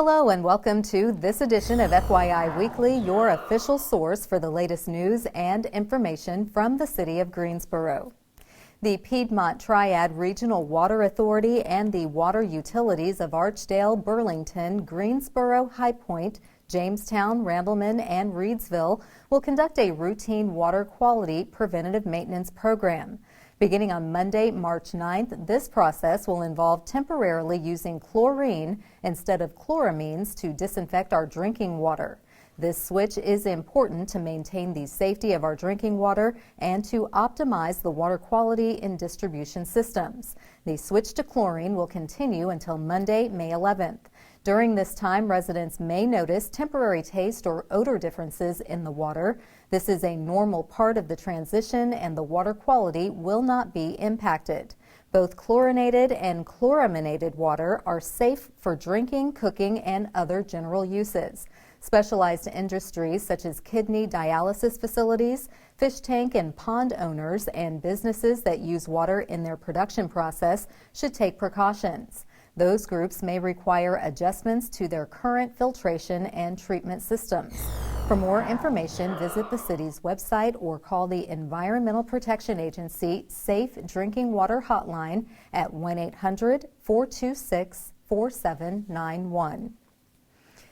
Hello and welcome to this edition of FYI Weekly, your official source for the latest news and information from the city of Greensboro. The Piedmont Triad Regional Water Authority and the water utilities of Archdale, Burlington, Greensboro, High Point, Jamestown, Rambleman, and Reedsville will conduct a routine water quality preventative maintenance program. Beginning on Monday, March 9th, this process will involve temporarily using chlorine instead of chloramines to disinfect our drinking water. This switch is important to maintain the safety of our drinking water and to optimize the water quality in distribution systems. The switch to chlorine will continue until Monday, May 11th. During this time, residents may notice temporary taste or odor differences in the water. This is a normal part of the transition and the water quality will not be impacted. Both chlorinated and chloraminated water are safe for drinking, cooking, and other general uses. Specialized industries such as kidney dialysis facilities, fish tank and pond owners, and businesses that use water in their production process should take precautions. Those groups may require adjustments to their current filtration and treatment systems. For more information, visit the city's website or call the Environmental Protection Agency Safe Drinking Water Hotline at 1-800-426-4791.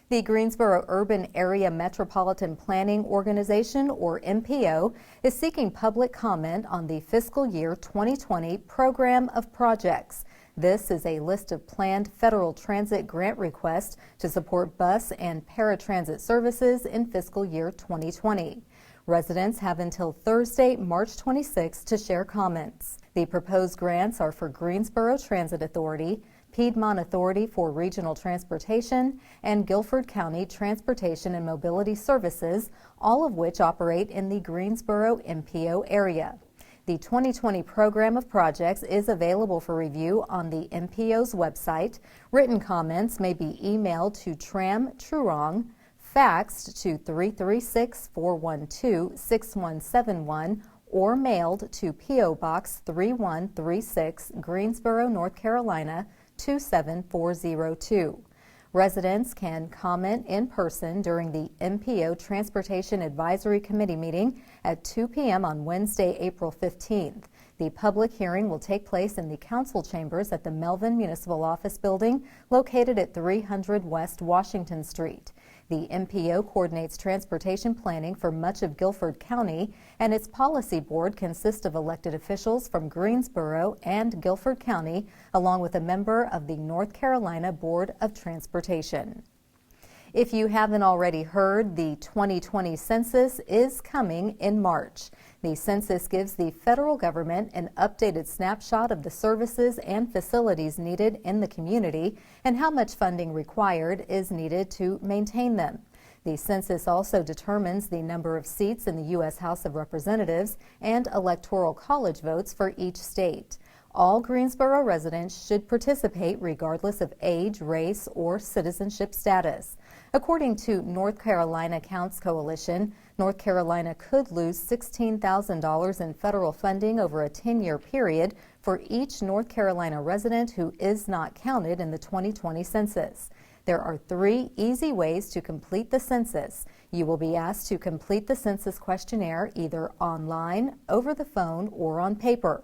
The Greensboro Urban Area Metropolitan Planning Organization, or MPO, is seeking public comment on the fiscal year 2020 program of projects. This is a list of planned federal transit grant requests to support bus and paratransit services in fiscal year 2020. Residents have until Thursday, March 26 to share comments. The proposed grants are for Greensboro Transit Authority, Piedmont Authority for Regional Transportation, and Guilford County Transportation and Mobility Services, all of which operate in the Greensboro MPO area. The 2020 program of projects is available for review on the MPO's website. Written comments may be emailed to Tram Trurong, faxed to 336-412-6171, or mailed to P.O. Box 3136, Greensboro, North Carolina 27402. Residents can comment in person during the MPO Transportation Advisory Committee meeting at 2 p.m. on Wednesday, April 15th. The public hearing will take place in the council chambers at the Melvin Municipal Office Building located at 300 West Washington Street. The MPO coordinates transportation planning for much of Guilford County, and its policy board consists of elected officials from Greensboro and Guilford County, along with a member of the North Carolina Board of Transportation. If you haven't already heard, the 2020 census is coming in March. The census gives the federal government an updated snapshot of the services and facilities needed in the community and how much funding required is needed to maintain them. The census also determines the number of seats in the U.S. House of Representatives and electoral college votes for each state. All Greensboro residents should participate regardless of age, race, or citizenship status. According to North Carolina Counts Coalition, North Carolina could lose $16,000 in federal funding over a 10-year period for each North Carolina resident who is not counted in the 2020 census. There are 3 easy ways to complete the census. You will be asked to complete the census questionnaire either online, over the phone, or on paper.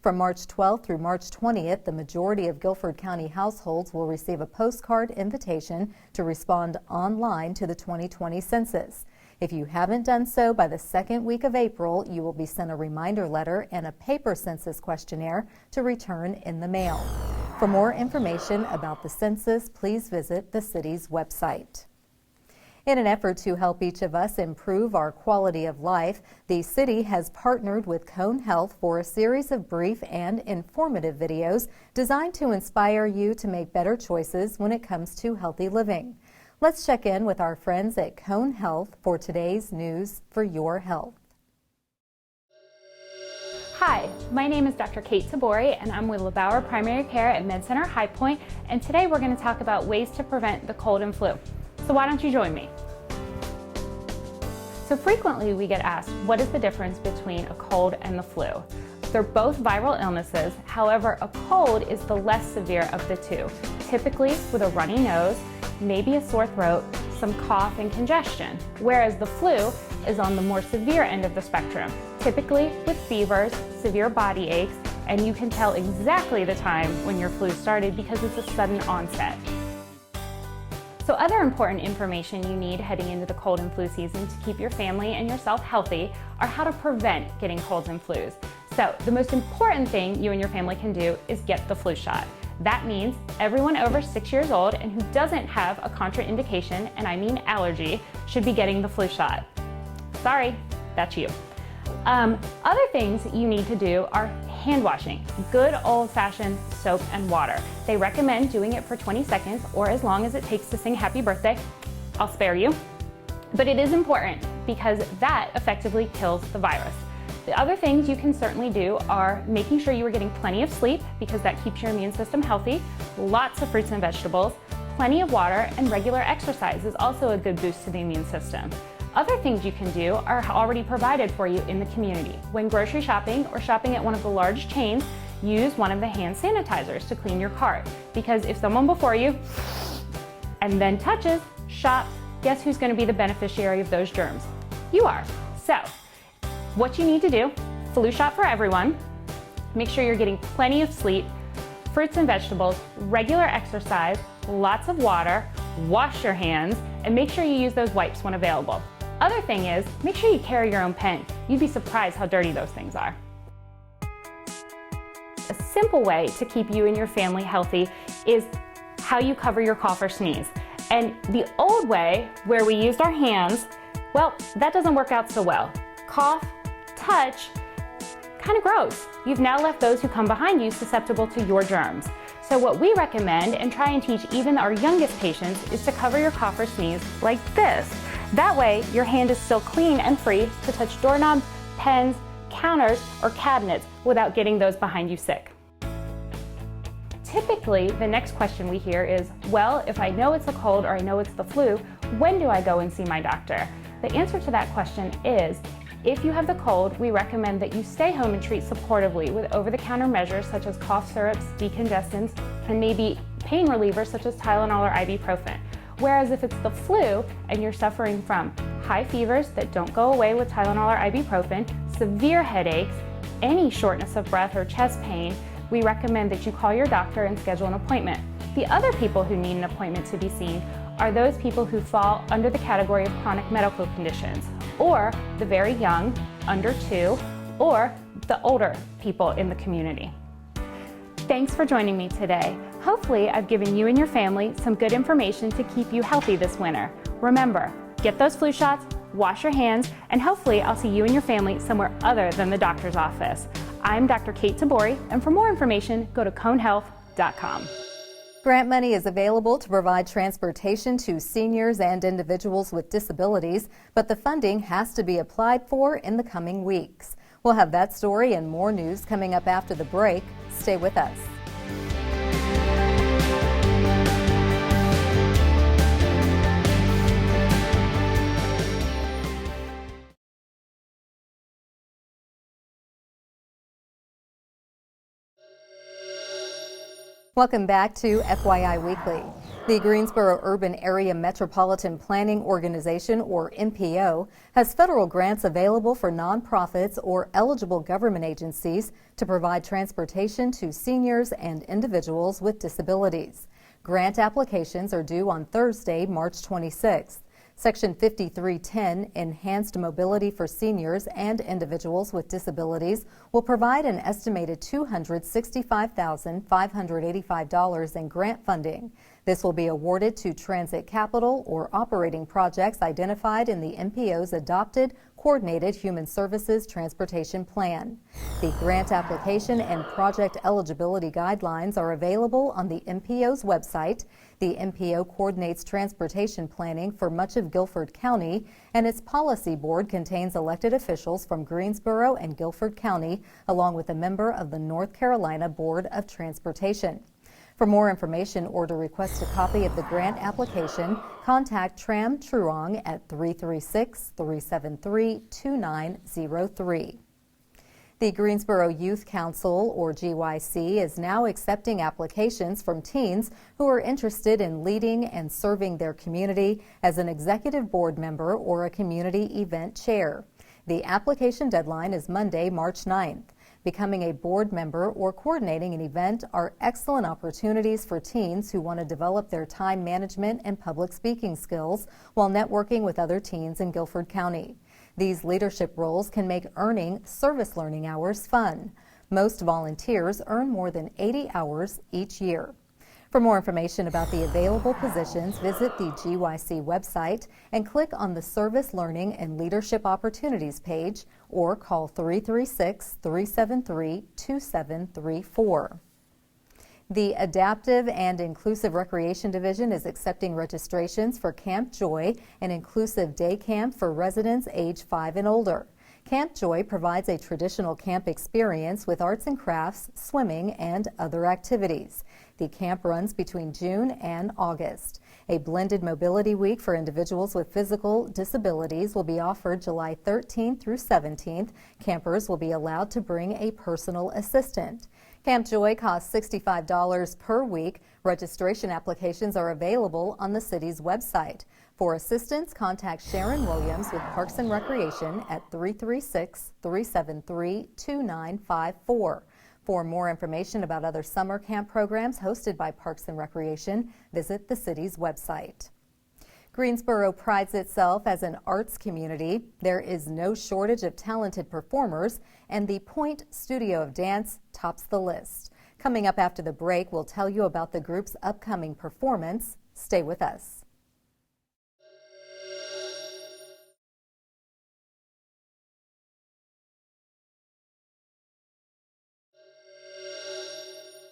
From March 12th through March 20th, the majority of Guilford County households will receive a postcard invitation to respond online to the 2020 census. If you haven't done so by the second week of April, you will be sent a reminder letter and a paper census questionnaire to return in the mail. For more information about the census, please visit the city's website. In an effort to help each of us improve our quality of life, the city has partnered with Cone Health for a series of brief and informative videos designed to inspire you to make better choices when it comes to healthy living. Let's check in with our friends at Cone Health for today's news for your health. Hi, my name is Dr. Kate Tabori and I'm with LeBauer Primary Care at MedCenter High Point, and today we're going to talk about ways to prevent the cold and flu. So why don't you join me? So frequently we get asked, what is the difference between a cold and the flu? They're both viral illnesses. However, a cold is the less severe of the two, typically with a runny nose maybe a sore throat, some cough and congestion, whereas the flu is on the more severe end of the spectrum, typically with fevers, severe body aches, and you can tell exactly the time when your flu started because it's a sudden onset. So other important information you need heading into the cold and flu season to keep your family and yourself healthy are how to prevent getting colds and flus. So the most important thing you and your family can do is get the flu shot. That means everyone over 6 years old and who doesn't have a contraindication, and I mean allergy, should be getting the flu shot. Sorry, that's you. Other things you need to do are hand washing, good old-fashioned soap and water. They recommend doing it for 20 seconds or as long as it takes to sing happy birthday. I'll spare you. But it is important because that effectively kills the virus. The other things you can certainly do are making sure you are getting plenty of sleep because that keeps your immune system healthy, lots of fruits and vegetables, plenty of water, and regular exercise is also a good boost to the immune system. Other things you can do are already provided for you in the community. When grocery shopping or shopping at one of the large chains, use one of the hand sanitizers to clean your cart. Because if someone before you and then touches, shops, guess who's going to be the beneficiary of those germs? You are. So, what you need to do, flu shot for everyone, make sure you're getting plenty of sleep, fruits and vegetables, regular exercise, lots of water, wash your hands, and make sure you use those wipes when available. Other thing is, make sure you carry your own pen. You'd be surprised how dirty those things are. A simple way to keep you and your family healthy is how you cover your cough or sneeze. And the old way, where we used our hands, well, that doesn't work out so well. Cough, touch, kind of gross. You've now left those who come behind you susceptible to your germs. So what we recommend and try and teach even our youngest patients is to cover your cough or sneeze like this. That way, your hand is still clean and free to touch doorknobs, pens, counters, or cabinets without getting those behind you sick. Typically, the next question we hear is, well, if I know it's a cold or I know it's the flu, when do I go and see my doctor? The answer to that question is, if you have the cold, we recommend that you stay home and treat supportively with over-the-counter measures such as cough syrups, decongestants, and maybe pain relievers such as Tylenol or ibuprofen. Whereas if it's the flu and you're suffering from high fevers that don't go away with Tylenol or ibuprofen, severe headaches, any shortness of breath or chest pain, we recommend that you call your doctor and schedule an appointment. The other people who need an appointment to be seen are those people who fall under the category of chronic medical conditions, or the very young, under 2, or the older people in the community. Thanks for joining me today. Hopefully, I've given you and your family some good information to keep you healthy this winter. Remember, get those flu shots, wash your hands, and hopefully I'll see you and your family somewhere other than the doctor's office. I'm Dr. Kate Tabori, and for more information, go to conehealth.com. Grant money is available to provide transportation to seniors and individuals with disabilities, but the funding has to be applied for in the coming weeks. We'll have that story and more news coming up after the break. Stay with us. Welcome back to FYI Weekly. The Greensboro Urban Area Metropolitan Planning Organization, or MPO, has federal grants available for nonprofits or eligible government agencies to provide transportation to seniors and individuals with disabilities. Grant applications are due on Thursday, March 26th. Section 5310, Enhanced Mobility for Seniors and Individuals with Disabilities, will provide an estimated $265,585 in grant funding. This will be awarded to transit capital or operating projects identified in the MPO's adopted Coordinated Human Services Transportation Plan. The grant application and project eligibility guidelines are available on the MPO's website. The MPO coordinates transportation planning for much of Guilford County, and its policy board contains elected officials from Greensboro and Guilford County, along with a member of the North Carolina Board of Transportation. For more information or to request a copy of the grant application, contact Tram Truong at 336-373-2903. The Greensboro Youth Council, or GYC, is now accepting applications from teens who are interested in leading and serving their community as an executive board member or a community event chair. The application deadline is Monday, March 9th. Becoming a board member or coordinating an event are excellent opportunities for teens who want to develop their time management and public speaking skills while networking with other teens in Guilford County. These leadership roles can make earning service learning hours fun. Most volunteers earn more than 80 hours each year. For more information about the available positions, visit the GYC website and click on the Service Learning and Leadership Opportunities page or call 336-373-2734. The Adaptive and Inclusive Recreation Division is accepting registrations for Camp Joy, an inclusive day camp for residents age 5 and older. Camp Joy provides a traditional camp experience with arts and crafts, swimming, and other activities. The camp runs between June and August. A blended mobility week for individuals with physical disabilities will be offered July 13th through 17th. Campers will be allowed to bring a personal assistant. Camp Joy costs $65 per week. Registration applications are available on the city's website. For assistance, contact Sharon Williams with Parks and Recreation at 336-373-2954. For more information about other summer camp programs hosted by Parks and Recreation, visit the city's website. Greensboro prides itself as an arts community. There is no shortage of talented performers, and the Point Studio of Dance tops the list. Coming up after the break, we'll tell you about the group's upcoming performance. Stay with us.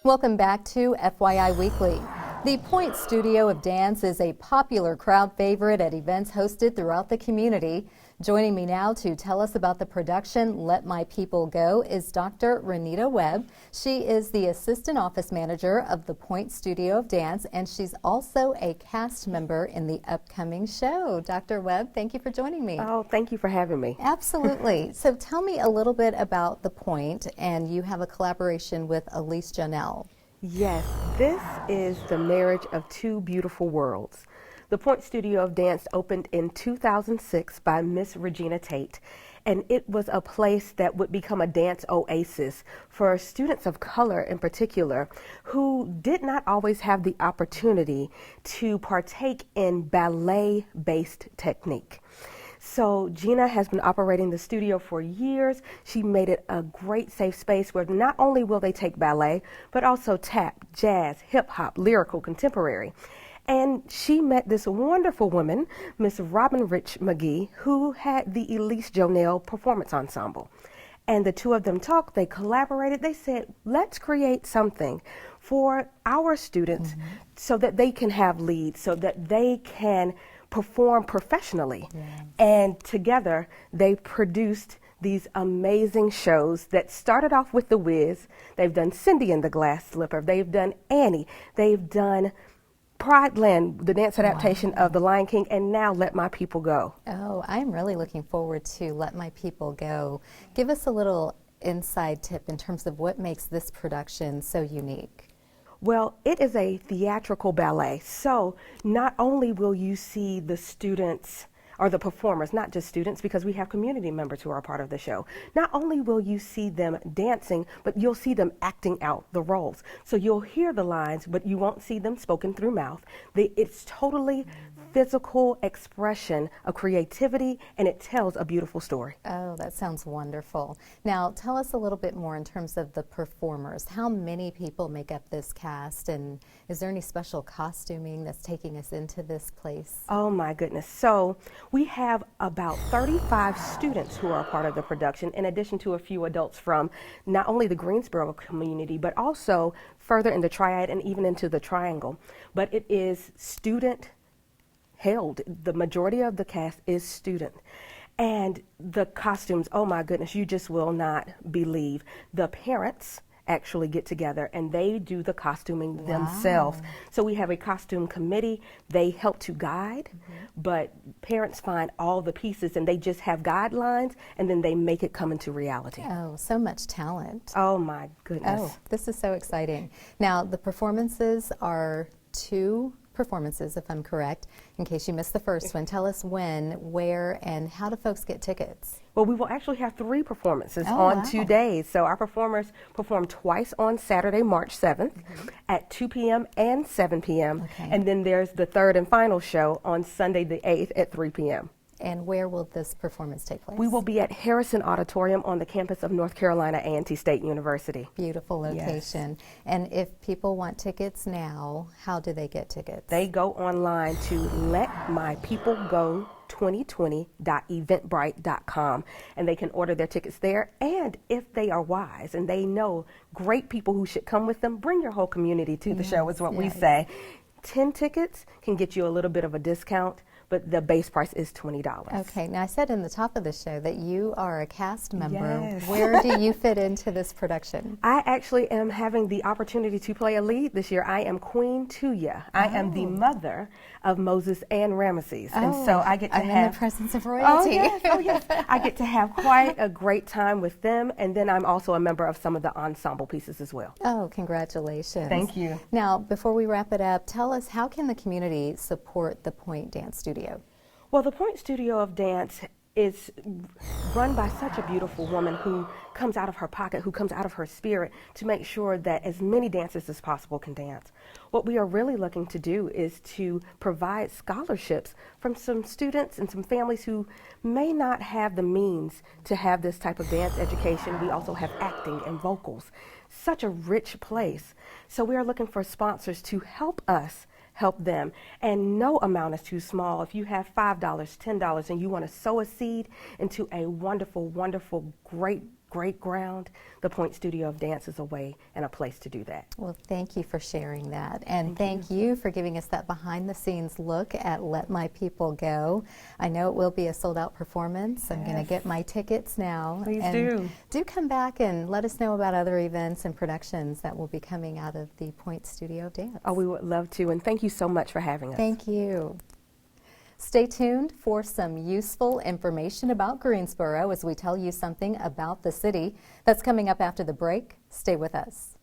Welcome back to FYI Weekly. The Point Studio of Dance is a popular crowd favorite at events hosted throughout the community. Joining me now to tell us about the production Let My People Go is Dr. Renita Webb. She is the Assistant Office Manager of the Point Studio of Dance, and she's also a cast member in the upcoming show. Dr. Webb, thank you for joining me. Oh, thank you for having me. Absolutely. So tell me a little bit about the Point, and you have a collaboration with Elise Janelle. Yes, this is the marriage of two beautiful worlds. The Point Studio of Dance opened in 2006 by Miss Regina Tate, and it was a place that would become a dance oasis for students of color in particular who did not always have the opportunity to partake in ballet-based technique. So Gina has been operating the studio for years. She made it a great safe space where not only will they take ballet, but also tap, jazz, hip hop, lyrical, contemporary. And she met this wonderful woman, Miss Robin Rich McGee, who had the Elise Jonelle Performance Ensemble. And the two of them talked, they collaborated, they said, let's create something for our students so that they can have leads, so that they can perform professionally. And together they produced these amazing shows that started off with The Wiz. They've done Cindy and the Glass Slipper, they've done Annie, they've done Pride Land, the dance adaptation of The Lion King, and now Let My People Go. Oh, I'm really looking forward to Let My People Go. Give us a little inside tip in terms of what makes this production so unique. Well, it is a theatrical ballet, so not only will you see the students or the performers, not just students, because we have community members who are a part of the show. Not only will you see them dancing, but you'll see them acting out the roles. So you'll hear the lines, but you won't see them spoken through mouth. It's totally physical expression of creativity, and it tells a beautiful story. Oh, that sounds wonderful. Now, tell us a little bit more in terms of the performers. How many people make up this cast, and is there any special costuming that's taking us into this place? Oh my goodness. So we have about 35 students who are a part of the production, in addition to a few adults from not only the Greensboro community, but also further in the Triad and even into the Triangle. But it is student held. The majority of the cast is student. And the costumes, oh my goodness, you just will not believe. The parents actually get together and they do the costuming themselves. So we have a costume committee. They help to guide, but parents find all the pieces and they just have guidelines and then they make it come into reality. Oh, so much talent. Oh my goodness. Oh, this is so exciting. Now, the performances are 2 performances, if I'm correct. In case you missed the first one, tell us when, where, and how do folks get tickets? Well, we will actually have 3 performances on wow. 2 days. So our performers perform twice on Saturday, March 7th at 2 p.m. and 7 p.m. Okay. And then there's the 3rd and final show on Sunday the 8th at 3 p.m. And where will this performance take place? We will be at Harrison Auditorium on the campus of North Carolina A&T State University. Beautiful location. Yes. And if people want tickets now, how do they get tickets? They go online to letmypeoplego2020.eventbrite.com and they can order their tickets there. And if they are wise and they know great people who should come with them, bring your whole community to the show is what we say. 10 tickets can get you a little bit of a discount, but the base price is $20. Okay, now I said in the top of the show that you are a cast member. Yes. Where do you fit into this production? I actually am having the opportunity to play a lead this year. I am Queen Tuya. I am the mother of Moses and Ramesses. And so I get to I'm have in the presence of royalty. Oh yes. I get to have quite a great time with them, and then I'm also a member of some of the ensemble pieces as well. Oh, congratulations. Thank you. Now, before we wrap it up, tell us, how can the community support the Point Dance Studio? Well, the Point Studio of Dance is run by such a beautiful woman who comes out of her pocket, who comes out of her spirit to make sure that as many dancers as possible can dance. What we are really looking to do is to provide scholarships from some students and some families who may not have the means to have this type of dance education. We also have acting and vocals. Such a rich place. So we are looking for sponsors to help us help them. And no amount is too small. If you have $5, $10, and you want to sow a seed into a wonderful, wonderful, great ground, the Point Studio of Dance is a way and a place to do that. Well, thank you for sharing that. And thank you for giving us that behind-the-scenes look at Let My People Go. I know it will be a sold-out performance. I'm going to get my tickets now. Please and do come back and let us know about other events and productions that will be coming out of the Point Studio of Dance. Oh, we would love to. And thank you so much for having us. Thank you. Stay tuned for some useful information about Greensboro as we tell you something about the city. That's coming up after the break. Stay with us.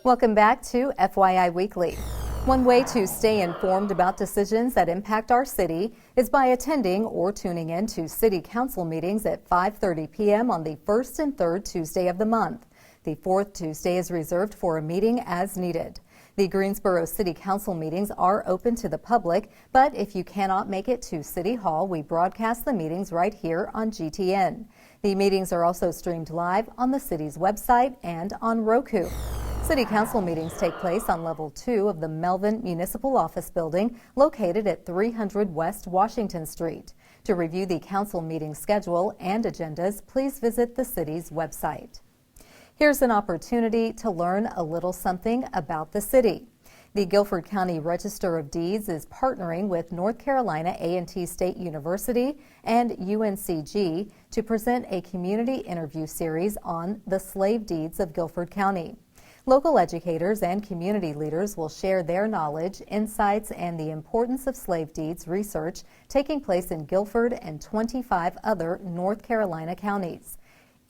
Welcome back to FYI Weekly. One way to stay informed about decisions that impact our city is by attending or tuning in to City Council meetings at 5:30 p.m. on the first and third Tuesday of the month. The fourth Tuesday is reserved for a meeting as needed. The Greensboro City Council meetings are open to the public, but if you cannot make it to City Hall, we broadcast the meetings right here on GTN. The meetings are also streamed live on the city's website and on Roku. City Council meetings take place on level 2 of the Melvin Municipal Office Building located at 300 West Washington Street. To review the council meeting schedule and agendas, please visit the city's website. Here's an opportunity to learn a little something about the city. The Guilford County Register of Deeds is partnering with North Carolina A&T State University and UNCG to present a community interview series on the slave deeds of Guilford County. Local educators and community leaders will share their knowledge, insights, and the importance of slave deeds research taking place in Guilford and 25 other North Carolina counties.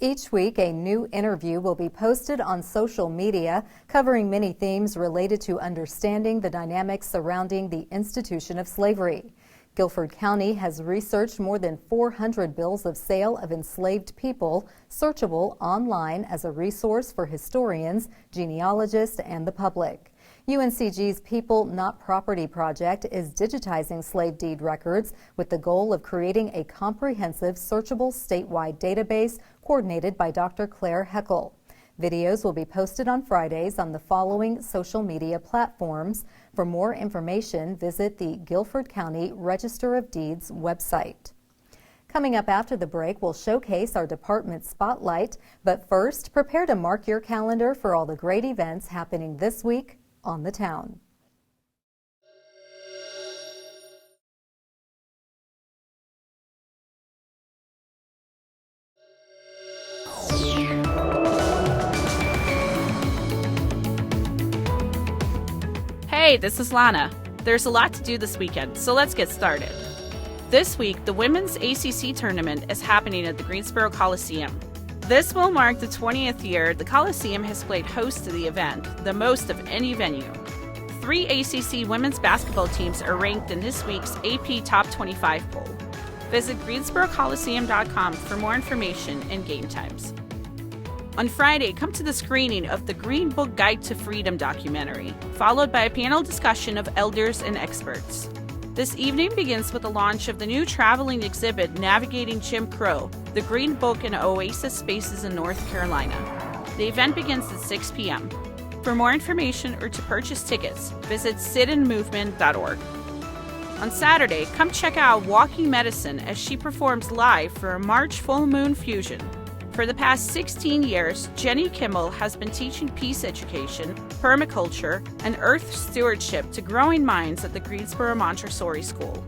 Each week, a new interview will be posted on social media, covering many themes related to understanding the dynamics surrounding the institution of slavery. Guilford County has researched more than 400 bills of sale of enslaved people, searchable online as a resource for historians, genealogists, and the public. UNCG's People Not Property project is digitizing slave deed records with the goal of creating a comprehensive, searchable statewide database coordinated by Dr. Claire Heckel. Videos will be posted on Fridays on the following social media platforms. For more information, visit the Guilford County Register of Deeds website. Coming up after the break, we'll showcase our department spotlight, but first, prepare to mark your calendar for all the great events happening this week on the town. Hey, this is Lana. There's a lot to do this weekend, so let's get started. This week, the Women's ACC Tournament is happening at the Greensboro Coliseum. This will mark the 20th year the Coliseum has played host to the event, the most of any venue. 3 ACC women's basketball teams are ranked in this week's AP Top 25 poll. Visit GreensboroColiseum.com for more information and game times. On Friday, come to the screening of the Green Book Guide to Freedom documentary, followed by a panel discussion of elders and experts. This evening begins with the launch of the new traveling exhibit Navigating Jim Crow, the Green Book and Oasis Spaces in North Carolina. The event begins at 6 p.m. For more information or to purchase tickets, visit sitinmovement.org. On Saturday, come check out Walking Medicine as she performs live for a March Full Moon Fusion. For the past 16 years, Jenny Kimmel has been teaching peace education, permaculture, and earth stewardship to growing minds at the Greensboro Montessori School.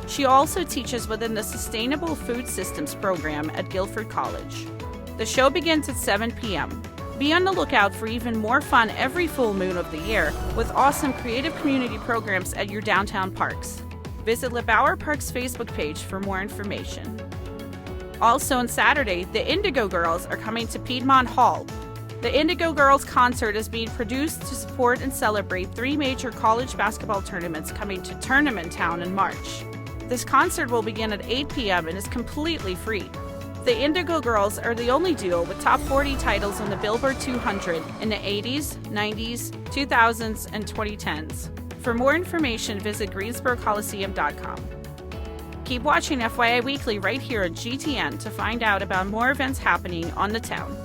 She also teaches within the Sustainable Food Systems program at Guilford College. The show begins at 7 p.m. Be on the lookout for even more fun every full moon of the year with awesome creative community programs at your downtown parks. Visit LeBauer Park's Facebook page for more information. Also on Saturday, the Indigo Girls are coming to Piedmont Hall. The Indigo Girls concert is being produced to support and celebrate 3 major college basketball tournaments coming to Tournament Town in March. This concert will begin at 8 p.m. and is completely free. The Indigo Girls are the only duo with top 40 titles on the Billboard 200 in the 80s, 90s, 2000s, and 2010s. For more information, visit GreensboroColiseum.com. Keep watching FYI Weekly right here at GTN to find out about more events happening on the town.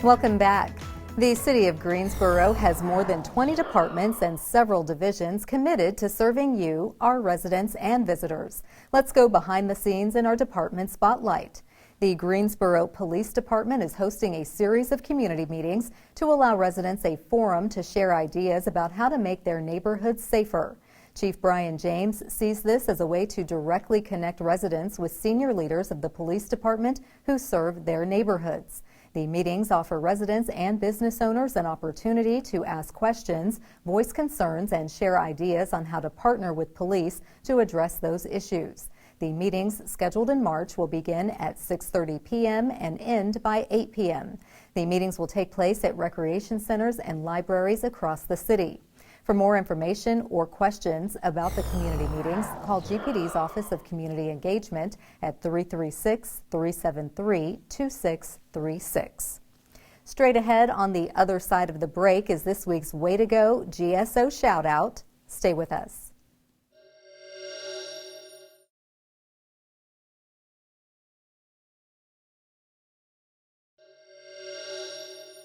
Welcome back. The City of Greensboro has more than 20 departments and several divisions committed to serving you, our residents and visitors. Let's go behind the scenes in our department spotlight. The Greensboro Police Department is hosting a series of community meetings to allow residents a forum to share ideas about how to make their neighborhoods safer. Chief Brian James sees this as a way to directly connect residents with senior leaders of the police department who serve their neighborhoods. The meetings offer residents and business owners an opportunity to ask questions, voice concerns, and share ideas on how to partner with police to address those issues. The meetings scheduled in March will begin at 6:30 p.m. and end by 8 p.m. The meetings will take place at recreation centers and libraries across the city. For more information or questions about the community meetings, call GPD's Office of Community Engagement at 336-373-2636. Straight ahead on the other side of the break is this week's Way to Go GSO shout out. Stay with us.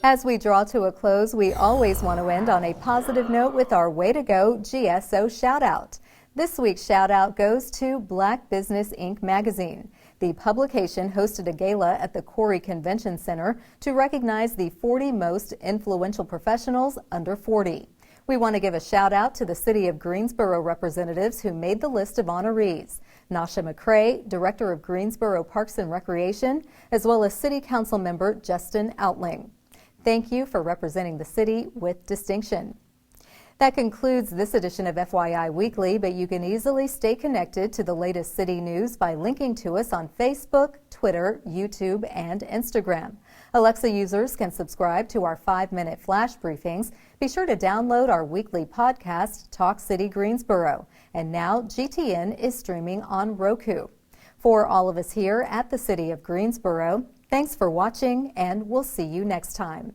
As we draw to a close, we always want to end on a positive note with our Way to Go GSO shout out. This week's shout out goes to Black Business Inc. magazine. The publication hosted a gala at the Corey Convention Center to recognize the 40 most influential professionals under 40. We want to give a shout out to the City of Greensboro representatives who made the list of honorees. Nasha McCrae, Director of Greensboro Parks and Recreation, as well as City Council member Justin Outling. Thank you for representing the city with distinction. That concludes this edition of FYI Weekly, but you can easily stay connected to the latest city news by linking to us on Facebook, Twitter, YouTube, and Instagram. Alexa users can subscribe to our 5-minute flash briefings. Be sure to download our weekly podcast, Talk City Greensboro. And now GTN is streaming on Roku. For all of us here at the City of Greensboro, thanks for watching, and we'll see you next time.